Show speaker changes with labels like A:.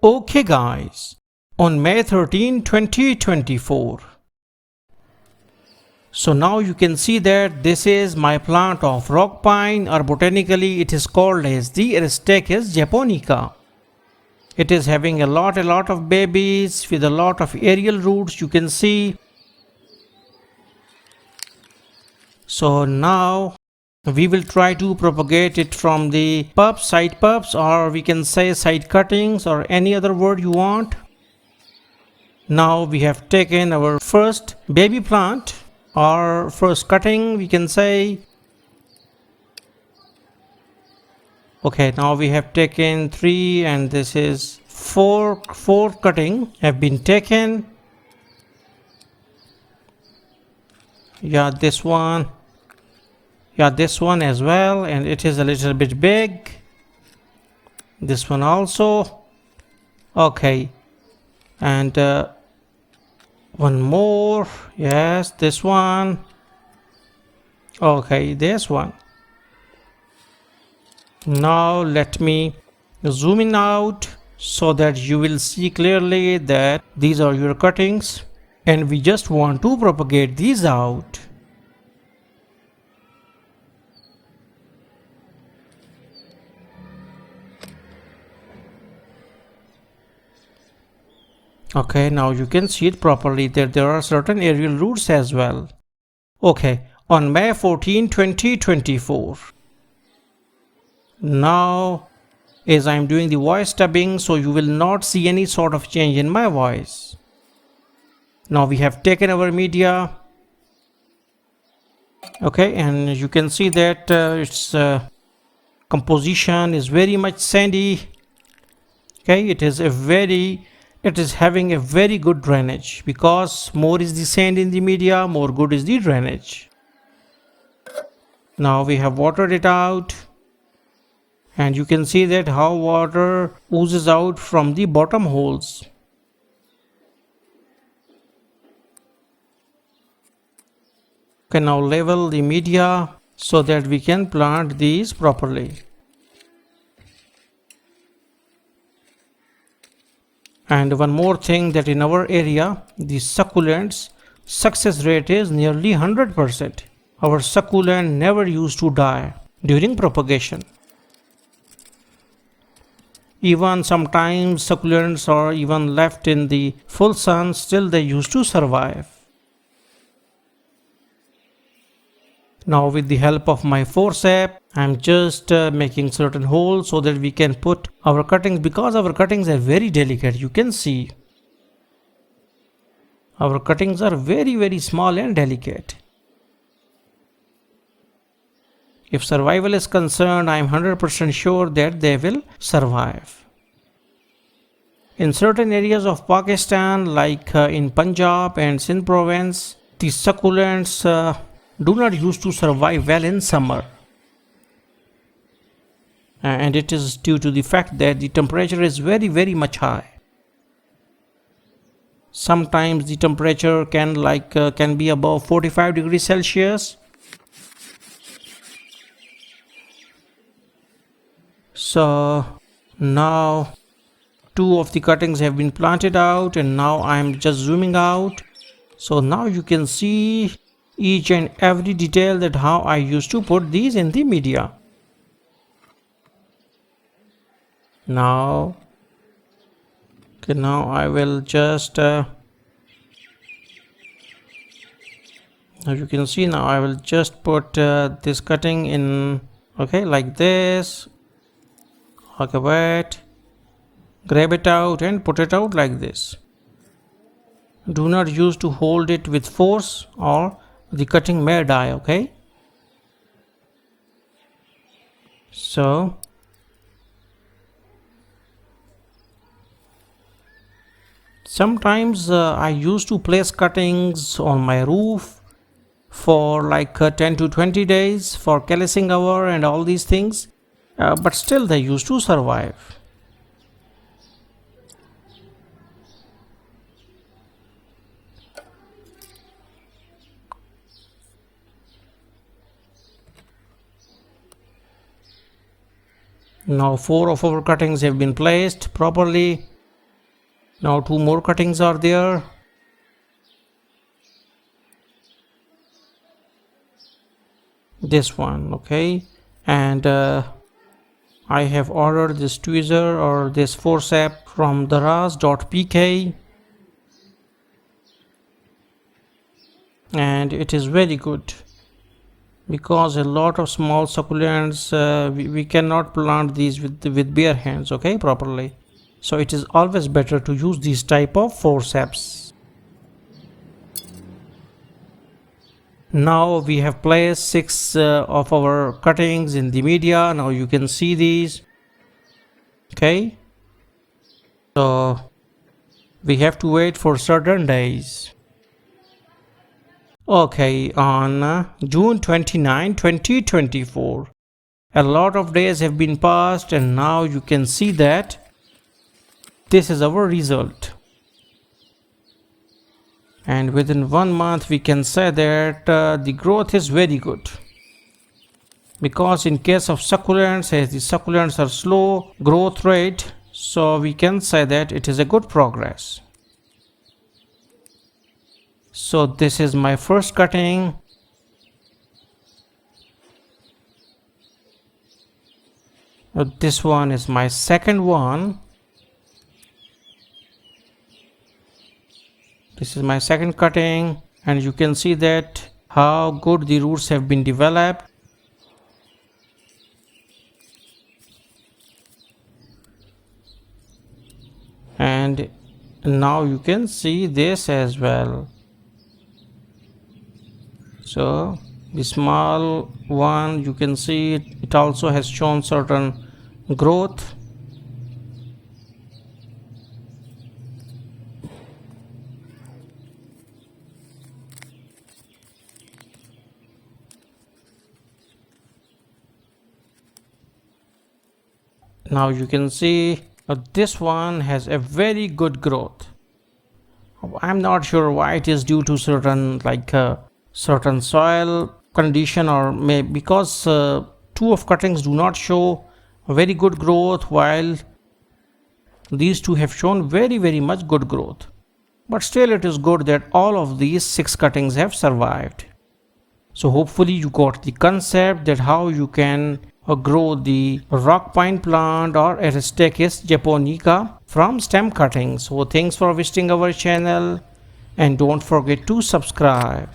A: Okay guys, on May 13, 2024. So now you can see that this is my plant of rock pine, or botanically it is called as the Orostachys japonica. It is having a lot of babies with a lot of aerial roots, you can see. So now we will try to propagate it from the pups, side pups, or we can say side cuttings, or any other word you want. Now we have taken our first baby plant, or first cutting, we can say. Okay, now we have taken 3 and this is 4 cutting have been taken. Yeah, this one as well, and it is a little bit big. This one also. Okay, and one more. Yes, this one. Okay, this one. Now let me zoom in out so that you will see clearly that these are your cuttings, and we just want to propagate these out. Okay, now you can see it properly that there are certain aerial roots as well. Okay, on May 14, 2024. Now, as I am doing the voice dubbing, so you will not see any sort of change in my voice. Now we have taken our media. Okay, and you can see that its composition is very much sandy. Okay, it is having a very good drainage, because more is the sand in the media, more good is the drainage. Now we have watered it out, and you can see that how water oozes out from the bottom holes. Okay, now level the media so that we can plant these properly. And one more thing, that in our area, the succulents success rate is nearly 100%. Our succulent never used to die during propagation. Even sometimes succulents are even left in the full sun, still they used to survive. Now with the help of my forceps, I am just making certain holes so that we can put our cuttings, because our cuttings are very delicate. You can see our cuttings are very small and delicate. If survival is concerned, I am 100% sure that they will survive. In certain areas of Pakistan, like in Punjab and Sindh province, the succulents do not used to survive well in summer, and it is due to the fact that the temperature is very much high. Sometimes the temperature can be above 45 degrees Celsius. So now 2 of the cuttings have been planted out, and now I am just zooming out. So now you can see each and every detail, that how I used to put these in the media. Now I will just now you can see, now I will just put this cutting in, okay, like this. Okay, wait, grab it out and put it out like this. Do not use to hold it with force, or the cutting may die. Okay, so sometimes I used to place cuttings on my roof for like 10 to 20 days for callousing hour and all these things, but still they used to survive. Now 4 of our cuttings have been placed properly. Now two more cuttings are there. This one, okay, and I have ordered this tweezer or this forceps from daraz.pk, and it is very good because a lot of small succulents we cannot plant these with bare hands, okay, properly. So it is always better to use these type of forceps. Now we have placed 6 of our cuttings in the media. Now you can see these, okay, so we have to wait for certain days. Okay, on June 29, 2024, a lot of days have been passed, and now you can see that this is our result. And within 1 month we can say that the growth is very good, because in case of succulents, as the succulents are slow growth rate, so we can say that it is a good progress. So this is my first cutting. This one is my second one. This is my second cutting, and you can see that how good the roots have been developed. And now you can see this as well. So the small one, you can see it also has shown certain growth. Now you can see this one has a very good growth. I'm not sure why it is due to certain certain soil condition, or maybe because two of cuttings do not show very good growth, while these two have shown very much good growth. But still it is good that all of these 6 cuttings have survived. So hopefully you got the concept that how you can grow the rock pine plant or Orostachys japonica from stem cuttings. So thanks for visiting our channel, and don't forget to subscribe.